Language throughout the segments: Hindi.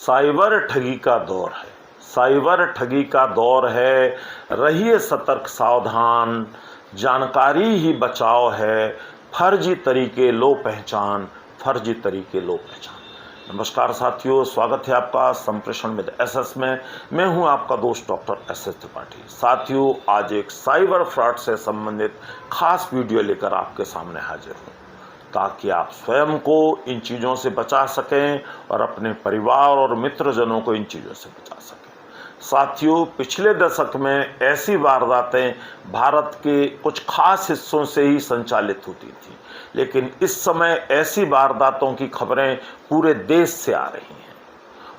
साइबर ठगी का दौर है। साइबर ठगी का दौर है। रहिए सतर्क सावधान, जानकारी ही बचाव है। फर्जी तरीके लो पहचान, फर्जी तरीके लो पहचान। नमस्कार साथियों, स्वागत है आपका संप्रेषण विद एसएस में। मैं हूं आपका दोस्त डॉक्टर एसएस त्रिपाठी। साथियों, आज एक साइबर फ्रॉड से संबंधित खास वीडियो लेकर आपके सामने हाजिर हूं, ताकि आप स्वयं को इन चीज़ों से बचा सकें और अपने परिवार और मित्रजनों को इन चीज़ों से बचा सकें। साथियों, पिछले दशक में ऐसी वारदातें भारत के कुछ खास हिस्सों से ही संचालित होती थी, लेकिन इस समय ऐसी वारदातों की खबरें पूरे देश से आ रही हैं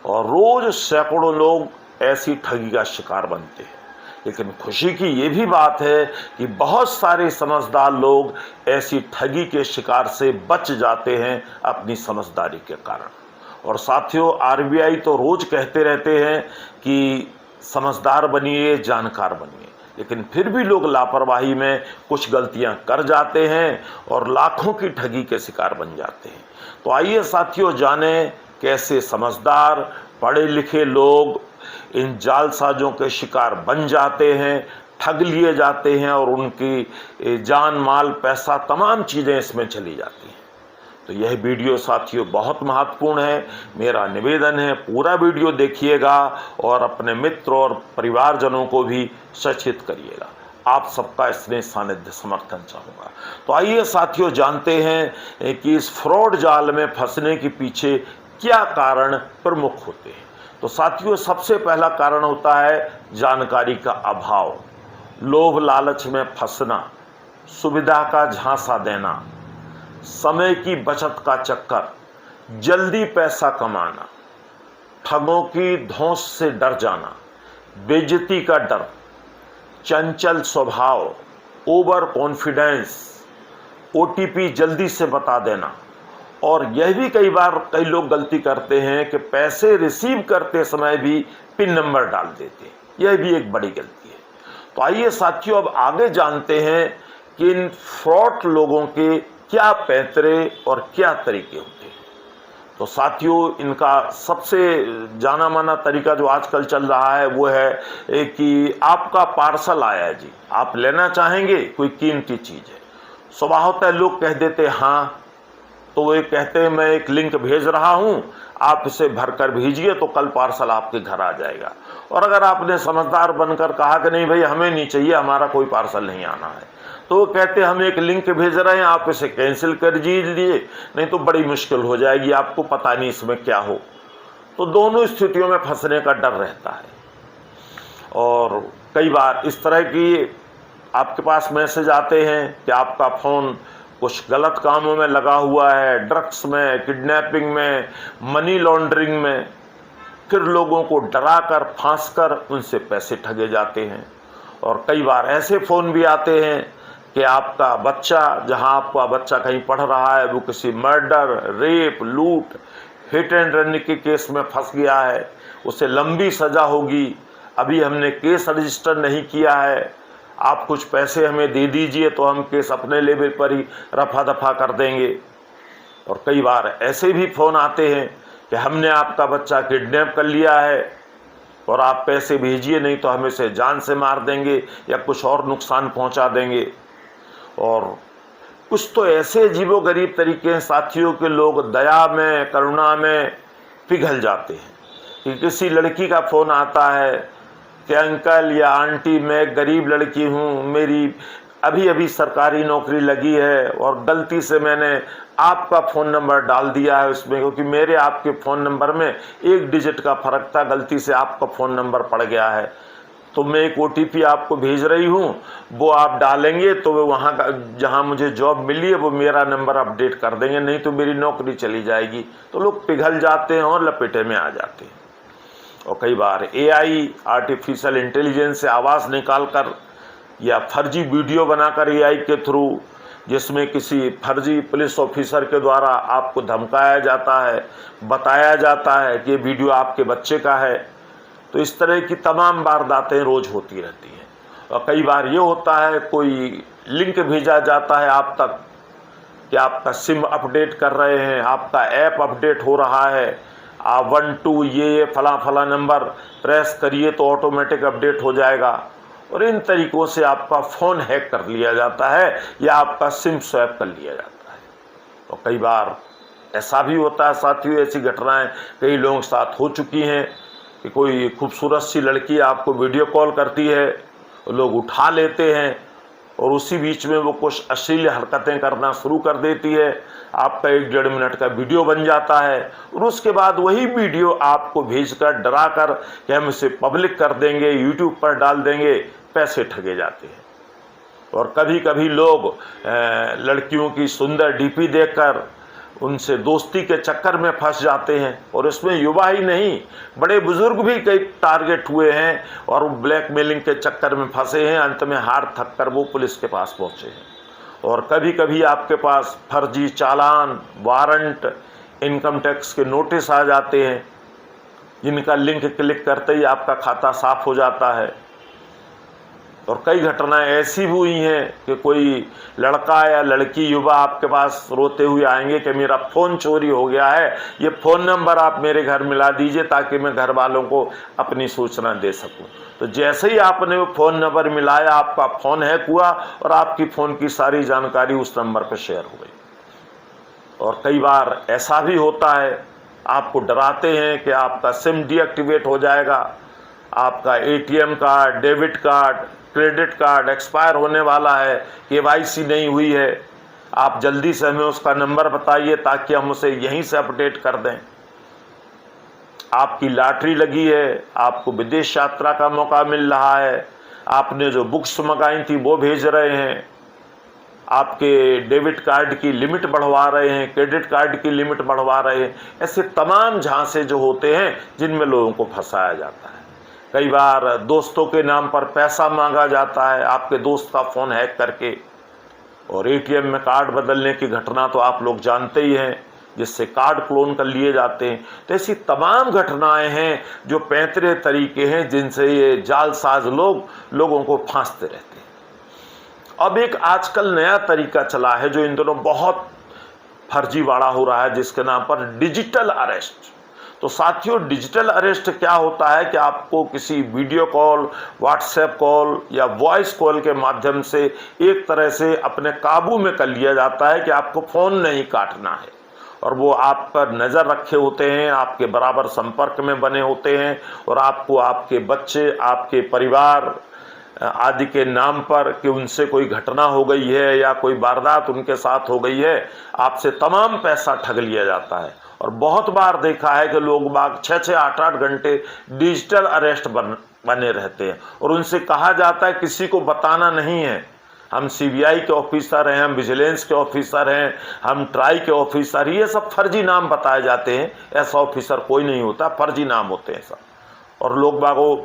और रोज सैकड़ों लोग ऐसी ठगी का शिकार बनते हैं। लेकिन खुशी की ये भी बात है कि बहुत सारे समझदार लोग ऐसी ठगी के शिकार से बच जाते हैं अपनी समझदारी के कारण। और साथियों, आरबीआई तो रोज कहते रहते हैं कि समझदार बनिए, जानकार बनिए, लेकिन फिर भी लोग लापरवाही में कुछ गलतियां कर जाते हैं और लाखों की ठगी के शिकार बन जाते हैं। तो आइए साथियों, जानें कैसे समझदार पढ़े लिखे लोग इन जालसाजों के शिकार बन जाते हैं, ठग लिए जाते हैं और उनकी जान माल पैसा तमाम चीज़ें इसमें चली जाती हैं। तो यह वीडियो साथियों बहुत महत्वपूर्ण है। मेरा निवेदन है, पूरा वीडियो देखिएगा और अपने मित्र और परिवारजनों को भी सचेत करिएगा। आप सबका स्नेह सानिध्य समर्थन चाहूँगा। तो आइए साथियों, जानते हैं कि इस फ्रॉड जाल में फंसने के पीछे क्या कारण प्रमुख होते हैं। तो साथियों, सबसे पहला कारण होता है जानकारी का अभाव, लोभ लालच में फंसना, सुविधा का झांसा देना, समय की बचत का चक्कर, जल्दी पैसा कमाना, ठगों की धौंस से डर जाना, बेइज्जती का डर, चंचल स्वभाव, ओवर कॉन्फिडेंस, ओटीपी जल्दी से बता देना। और यह भी कई बार कई लोग गलती करते हैं कि पैसे रिसीव करते समय भी पिन नंबर डाल देते हैं। यह भी एक बड़ी गलती है। तो आइए साथियों, अब आगे जानते हैं कि इन फ्रॉड लोगों के क्या पैंतरे और क्या तरीके होते हैं। तो साथियों, इनका सबसे जाना माना तरीका जो आजकल चल रहा है वो है कि आपका पार्सल आया है जी, आप लेना चाहेंगे, कोई कीमती चीज़ है। स्वभावतः लोग कह देते हाँ, तो वो कहते हैं मैं एक लिंक भेज रहा हूं, आप इसे भरकर भेजिए तो कल पार्सल आपके घर आ जाएगा। और अगर आपने समझदार बनकर कहा कि नहीं भाई, हमें नहीं चाहिए, हमारा कोई पार्सल नहीं आना है, तो वो कहते हैं हम एक लिंक भेज रहे हैं, आप इसे कैंसिल कर दीजिए, नहीं तो बड़ी मुश्किल हो जाएगी, आपको पता नहीं इसमें क्या हो। तो दोनों स्थितियों में फंसने का डर रहता है। और कई बार इस तरह की आपके पास मैसेज आते हैं कि आपका फ़ोन कुछ गलत कामों में लगा हुआ है, ड्रग्स में, किडनैपिंग में, मनी लॉन्ड्रिंग में। फिर लोगों को डरा कर फांस कर उनसे पैसे ठगे जाते हैं। और कई बार ऐसे फ़ोन भी आते हैं कि आपका बच्चा, जहां आपका बच्चा कहीं पढ़ रहा है, वो किसी मर्डर, रेप, लूट, हिट एंड रन के केस में फंस गया है, उसे लंबी सज़ा होगी, अभी हमने केस रजिस्टर नहीं किया है, आप कुछ पैसे हमें दे दीजिए तो हम केस अपने लेवल पर ही रफा दफा कर देंगे। और कई बार ऐसे भी फ़ोन आते हैं कि हमने आपका बच्चा किडनैप कर लिया है और आप पैसे भेजिए, नहीं तो हम इसे जान से मार देंगे या कुछ और नुकसान पहुंचा देंगे। और कुछ तो ऐसे अजीबोगरीब तरीके हैं साथियों के लोग दया में, करुणा में पिघल जाते हैं कि किसी लड़की का फ़ोन आता है कि अंकल या आंटी, मैं गरीब लड़की हूँ, मेरी अभी अभी सरकारी नौकरी लगी है और गलती से मैंने आपका फ़ोन नंबर डाल दिया है उसमें, क्योंकि मेरे आपके फ़ोन नंबर में एक डिजिट का फ़र्क था, गलती से आपका फ़ोन नंबर पड़ गया है, तो मैं एक ओटीपी आपको भेज रही हूँ, वो आप डालेंगे तो वो वहाँ का जहाँ मुझे जॉब मिली है वो मेरा नंबर अपडेट कर देंगे, नहीं तो मेरी नौकरी चली जाएगी। तो लोग पिघल जाते हैं और लपेटे में आ जाते हैं। और कई बार एआई, आर्टिफिशियल इंटेलिजेंस से आवाज़ निकालकर या फर्जी वीडियो बनाकर एआई के थ्रू, जिसमें किसी फर्जी पुलिस ऑफिसर के द्वारा आपको धमकाया जाता है, बताया जाता है कि ये वीडियो आपके बच्चे का है। तो इस तरह की तमाम वारदातें रोज़ होती रहती हैं। और कई बार ये होता है कोई लिंक भेजा जाता है आप तक कि आपका सिम अपडेट कर रहे हैं, आपका ऐप अपडेट हो रहा है, आप 1 2 ये फला फला नंबर प्रेस करिए तो ऑटोमेटिक अपडेट हो जाएगा। और इन तरीक़ों से आपका फ़ोन हैक कर लिया जाता है या आपका सिम स्वैप कर लिया जाता है। तो कई बार ऐसा भी होता है साथियों, ऐसी घटनाएं कई लोगों के साथ हो चुकी हैं कि कोई खूबसूरत सी लड़की आपको वीडियो कॉल करती है, लोग उठा लेते हैं और उसी बीच में वो कुछ अश्लील हरकतें करना शुरू कर देती है। आपका 1 डेढ़ मिनट का वीडियो बन जाता है और उसके बाद वही वीडियो आपको भेजकर डरा कर कि हम इसे पब्लिक कर देंगे, यूट्यूब पर डाल देंगे, पैसे ठगे जाते हैं। और कभी कभी लोग लड़कियों की सुंदर डीपी देखकर उनसे दोस्ती के चक्कर में फंस जाते हैं। और इसमें युवा ही नहीं, बड़े बुजुर्ग भी कई टारगेट हुए हैं और ब्लैकमेलिंग के चक्कर में फंसे हैं। अंत में हार थक कर वो पुलिस के पास पहुंचे हैं। और कभी कभी आपके पास फर्जी चालान, वारंट, इनकम टैक्स के नोटिस आ जाते हैं, जिनका लिंक क्लिक करते ही आपका खाता साफ हो जाता है। और कई घटनाएं ऐसी भी हुई हैं कि कोई लड़का या लड़की युवा आपके पास रोते हुए आएंगे कि मेरा फ़ोन चोरी हो गया है, ये फ़ोन नंबर आप मेरे घर मिला दीजिए ताकि मैं घर वालों को अपनी सूचना दे सकूं। तो जैसे ही आपने वो फ़ोन नंबर मिलाया, आपका फ़ोन हैक हुआ और आपकी फ़ोन की सारी जानकारी उस नंबर पर शेयर हो गई। और कई बार ऐसा भी होता है, आपको डराते हैं कि आपका सिम डीएक्टिवेट हो जाएगा, आपका ATM card, debit card, credit card expire होने वाला है, केवाईसी नहीं हुई है, आप जल्दी से हमें उसका नंबर बताइए ताकि हम उसे यहीं से अपडेट कर दें। आपकी लॉटरी लगी है, आपको विदेश यात्रा का मौका मिल रहा है, आपने जो बुक्स मंगाई थी वो भेज रहे हैं, आपके डेबिट कार्ड की लिमिट बढ़वा रहे हैं, क्रेडिट कार्ड की लिमिट बढ़वा रहे हैं। ऐसे तमाम झांसे जो होते हैं जिनमें लोगों को फंसाया जाता है। कई बार दोस्तों के नाम पर पैसा मांगा जाता है, आपके दोस्त का फ़ोन हैक करके। और एटीएम में कार्ड बदलने की घटना तो आप लोग जानते ही हैं, जिससे कार्ड क्लोन कर लिए जाते हैं। तो ऐसी तमाम घटनाएं हैं जो पैंतरे तरीके हैं जिनसे ये जालसाज लोग लोगों को फांसते रहते हैं। अब एक आजकल नया तरीका चला है जो इन दिनों बहुत फर्जीवाड़ा हो रहा है, जिसके नाम पर डिजिटल अरेस्ट। तो साथियों, डिजिटल अरेस्ट क्या होता है कि आपको किसी वीडियो कॉल, व्हाट्सएप कॉल या वॉइस कॉल के माध्यम से एक तरह से अपने काबू में कर लिया जाता है कि आपको फ़ोन नहीं काटना है। और वो आप पर नज़र रखे होते हैं, आपके बराबर संपर्क में बने होते हैं और आपको आपके बच्चे, आपके परिवार आदि के नाम पर कि उनसे कोई घटना हो गई है या कोई वारदात उनके साथ हो गई है, आपसे तमाम पैसा ठग लिया जाता है। और बहुत बार देखा है कि लोग बाग 6-6, 8-8 घंटे डिजिटल अरेस्ट बने रहते हैं और उनसे कहा जाता है किसी को बताना नहीं है, हम सीबीआई के ऑफिसर हैं, हम विजिलेंस के ऑफिसर हैं, हम ट्राई के ऑफिसर, ये सब फर्जी नाम बताए जाते हैं। ऐसा ऑफिसर कोई नहीं होता, फर्जी नाम होते हैं सब। और लोग बागों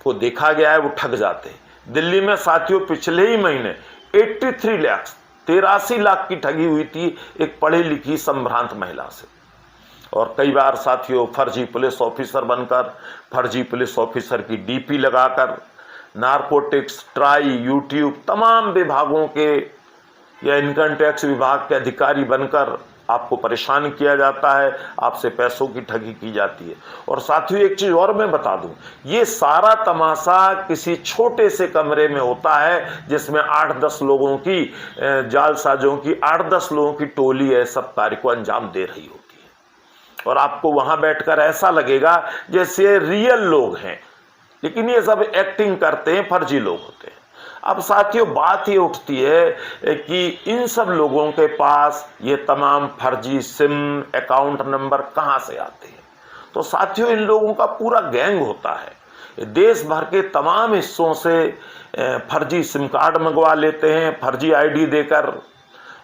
को देखा गया है वो ठग जाते हैं। दिल्ली में साथियों पिछले ही महीने 83 लाख की ठगी हुई थी एक पढ़ी लिखी संभ्रांत महिला से। और कई बार साथियों फर्जी पुलिस ऑफिसर बनकर, फर्जी पुलिस ऑफिसर की डीपी लगाकर, नारकोटिक्स, ट्राई, यूट्यूब तमाम विभागों के या इनकम टैक्स विभाग के अधिकारी बनकर आपको परेशान किया जाता है, आपसे पैसों की ठगी की जाती है। और साथियों एक चीज़ और मैं बता दूं, ये सारा तमाशा किसी छोटे से कमरे में होता है जिसमें 8-10 लोगों की जालसाजों की 8-10 लोगों की टोली है सब कार्य को अंजाम दे रही होती है। और आपको वहां बैठकर ऐसा लगेगा जैसे रियल लोग हैं, लेकिन ये सब एक्टिंग करते हैं, फर्जी लोग होते हैं। अब साथियों बात ये उठती है कि इन सब लोगों के पास ये तमाम फर्जी सिम, अकाउंट नंबर कहाँ से आते हैं। तो साथियों इन लोगों का पूरा गैंग होता है, देश भर के तमाम हिस्सों से फर्जी सिम कार्ड मंगवा लेते हैं फर्जी आईडी देकर।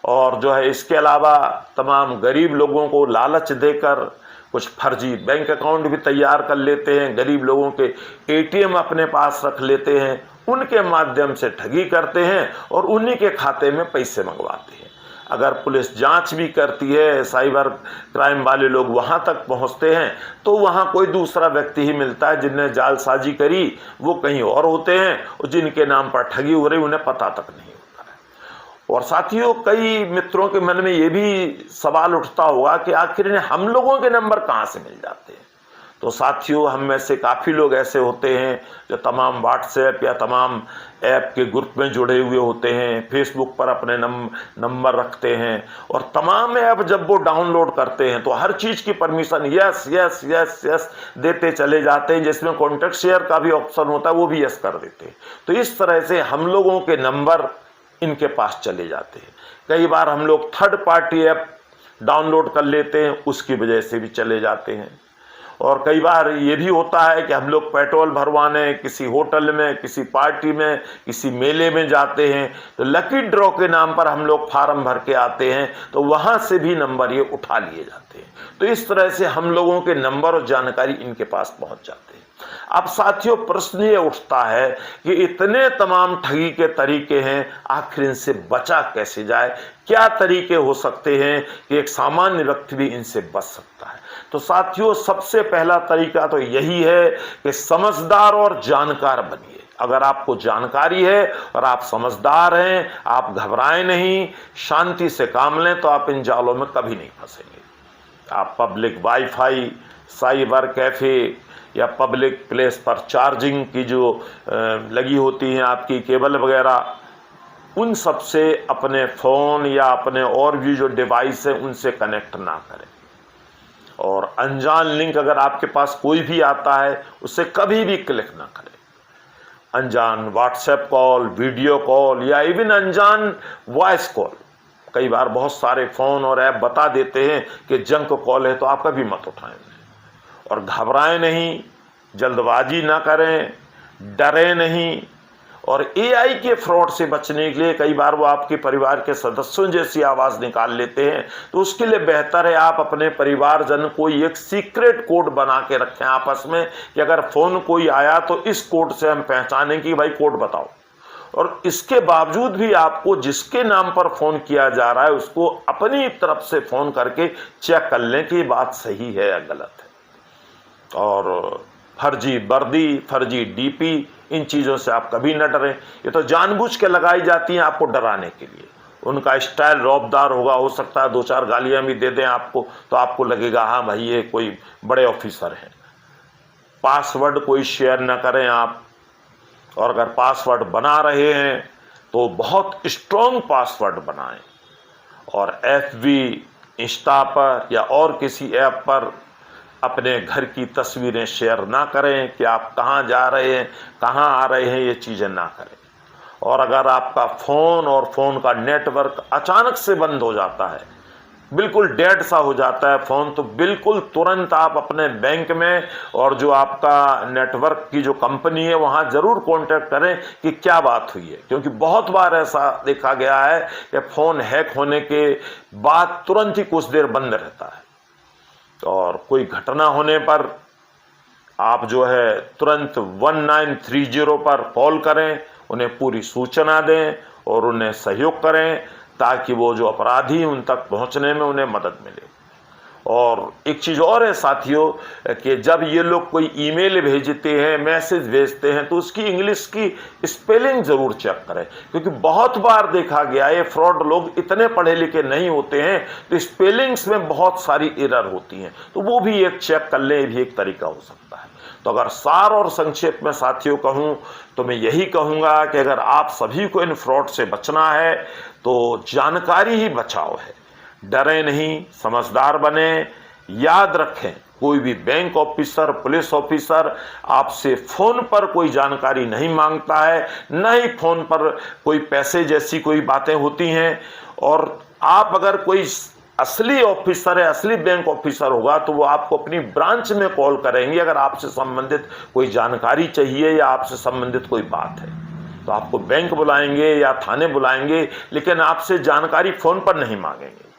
और जो है इसके अलावा तमाम गरीब लोगों को लालच देकर कुछ फर्जी बैंक अकाउंट भी तैयार कर लेते हैं, गरीब लोगों के एटीएम अपने पास रख लेते हैं, उनके माध्यम से ठगी करते हैं और उन्हीं के खाते में पैसे मंगवाते हैं। अगर पुलिस जांच भी करती है, साइबर क्राइम वाले लोग वहां तक पहुंचते हैं तो वहां कोई दूसरा व्यक्ति ही मिलता है जिनने जालसाजी करी, वो कहीं और होते हैं और जिनके नाम पर ठगी हो रही उन्हें पता तक नहीं होता है। और साथियों, कई मित्रों के मन में ये भी सवाल उठता होगा कि आखिर हम लोगों के नंबर कहाँ से मिल जाते हैं। तो साथियों, हम में से काफ़ी लोग ऐसे होते हैं जो तमाम व्हाट्सएप या तमाम ऐप के ग्रुप में जुड़े हुए होते हैं, फेसबुक पर अपने नंबर रखते हैं, और तमाम ऐप जब वो डाउनलोड करते हैं तो हर चीज़ की permission yes yes yes yes देते चले जाते हैं, जिसमें कॉन्टैक्ट शेयर का भी ऑप्शन होता है वो भी यस कर देते हैं। तो इस तरह से हम लोगों के नंबर इनके पास चले जाते हैं। कई बार हम लोग थर्ड पार्टी ऐप डाउनलोड कर लेते हैं, उसकी वजह से भी चले जाते हैं। और कई बार ये भी होता है कि हम लोग पेट्रोल भरवाने किसी होटल में, किसी पार्टी में, किसी मेले में जाते हैं, तो लकी ड्रॉ के नाम पर हम लोग फार्म भर के आते हैं, तो वहाँ से भी नंबर ये उठा लिए जाते हैं। तो इस तरह से हम लोगों के नंबर और जानकारी इनके पास पहुँच जाते हैं। अब साथियों, प्रश्न ये उठता है कि इतने तमाम ठगी के तरीके हैं, आखिर इनसे बचा कैसे जाए? क्या तरीके हो सकते हैं कि एक सामान्य व्यक्ति भी इनसे बच सकता है? तो साथियों, सबसे पहला तरीका तो यही है कि समझदार और जानकार बनिए। अगर आपको जानकारी है और आप समझदार हैं, आप घबराएं नहीं, शांति से काम लें, तो आप इन जालों में कभी नहीं फंसेंगे। आप पब्लिक वाईफाई, साइबर कैफे या पब्लिक प्लेस पर चार्जिंग की जो लगी होती हैं आपकी केबल वगैरह, उन सब से अपने फ़ोन या अपने और भी जो डिवाइस है उनसे कनेक्ट ना करें। और अनजान लिंक अगर आपके पास कोई भी आता है उससे कभी भी क्लिक ना करें। अनजान व्हाट्सएप कॉल, वीडियो कॉल या इवन अनजान वॉइस कॉल, कई बार बहुत सारे फ़ोन और ऐप बता देते हैं कि जंक कॉल है, तो आप कभी मत उठाएं। और घबराएं नहीं, जल्दबाजी ना करें, डरें नहीं। और एआई के फ्रॉड से बचने के लिए कई बार वो आपके परिवार के सदस्यों जैसी आवाज़ निकाल लेते हैं, तो उसके लिए बेहतर है आप अपने परिवारजन को एक सीक्रेट कोड बना के रखें आपस में कि अगर फ़ोन कोई आया तो इस कोड से हम पहचानें कि भाई कोड बताओ। और इसके बावजूद भी आपको जिसके नाम पर फ़ोन किया जा रहा है उसको अपनी तरफ से फ़ोन करके चेक कर लें कि बात सही है या गलत है। और फर्जी वर्दी, फर्जी डीपी, इन चीज़ों से आप कभी न डरें। ये तो जानबूझ के लगाई जाती हैं आपको डराने के लिए। उनका स्टाइल रौबदार होगा, हो सकता है दो चार गालियां भी दे दें आपको, तो आपको लगेगा हाँ भाई ये कोई बड़े ऑफिसर हैं। पासवर्ड कोई शेयर न करें आप, और अगर पासवर्ड बना रहे हैं तो बहुत स्ट्रॉन्ग पासवर्ड बनाएं। और FB, इंस्टा पर या और किसी ऐप पर अपने घर की तस्वीरें शेयर ना करें कि आप कहाँ जा रहे हैं, कहाँ आ रहे हैं, ये चीज़ें ना करें। और अगर आपका फ़ोन और फ़ोन का नेटवर्क अचानक से बंद हो जाता है, बिल्कुल डेड सा हो जाता है फ़ोन, तो बिल्कुल तुरंत आप अपने बैंक में और जो आपका नेटवर्क की जो कंपनी है वहाँ ज़रूर कांटेक्ट करें कि क्या बात हुई है। क्योंकि बहुत बार ऐसा देखा गया है कि फ़ोन हैक होने के बाद तुरंत ही कुछ देर बंद रहता है। और कोई घटना होने पर आप जो है तुरंत 1930 पर कॉल करें, उन्हें पूरी सूचना दें और उन्हें सहयोग करें ताकि वो जो अपराधी उन तक पहुंचने में उन्हें मदद मिले। और एक चीज़ और है साथियों कि जब ये लोग कोई ईमेल भेजते हैं, मैसेज भेजते हैं, तो उसकी इंग्लिश की स्पेलिंग ज़रूर चेक करें। क्योंकि बहुत बार देखा गया है फ्रॉड लोग इतने पढ़े लिखे नहीं होते हैं, तो स्पेलिंग्स में बहुत सारी एरर होती हैं, तो वो भी एक चेक कर लें, भी एक तरीका हो सकता है। तो अगर सार और संक्षेप में साथियों कहूँ तो मैं यही कहूँगा कि अगर आप सभी को इन फ्रॉड से बचना है तो जानकारी ही बचाव है। डरें नहीं, समझदार बने। याद रखें, कोई भी बैंक ऑफिसर, पुलिस ऑफिसर आपसे फ़ोन पर कोई जानकारी नहीं मांगता है, न ही फ़ोन पर कोई पैसे जैसी कोई बातें होती हैं। और आप अगर कोई असली ऑफिसर है, असली बैंक ऑफिसर होगा, तो वो आपको अपनी ब्रांच में कॉल करेंगे अगर आपसे संबंधित कोई जानकारी चाहिए या आपसे संबंधित कोई बात है। तो आपको बैंक बुलाएंगे या थाने बुलाएंगे, लेकिन आपसे जानकारी फ़ोन पर नहीं मांगेंगे।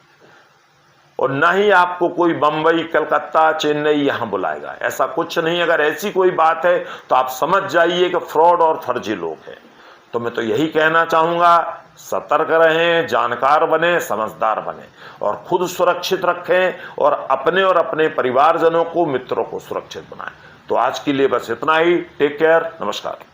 और ना ही आपको कोई बम्बई, कलकत्ता, चेन्नई यहाँ बुलाएगा, ऐसा कुछ नहीं। अगर ऐसी कोई बात है तो आप समझ जाइए कि फ्रॉड और फर्जी लोग हैं। तो मैं तो यही कहना चाहूँगा, सतर्क रहें, जानकार बने, समझदार बने और खुद सुरक्षित रखें और अपने परिवारजनों को, मित्रों को सुरक्षित बनाएं। तो आज के लिए बस इतना ही। टेक केयर, नमस्कार।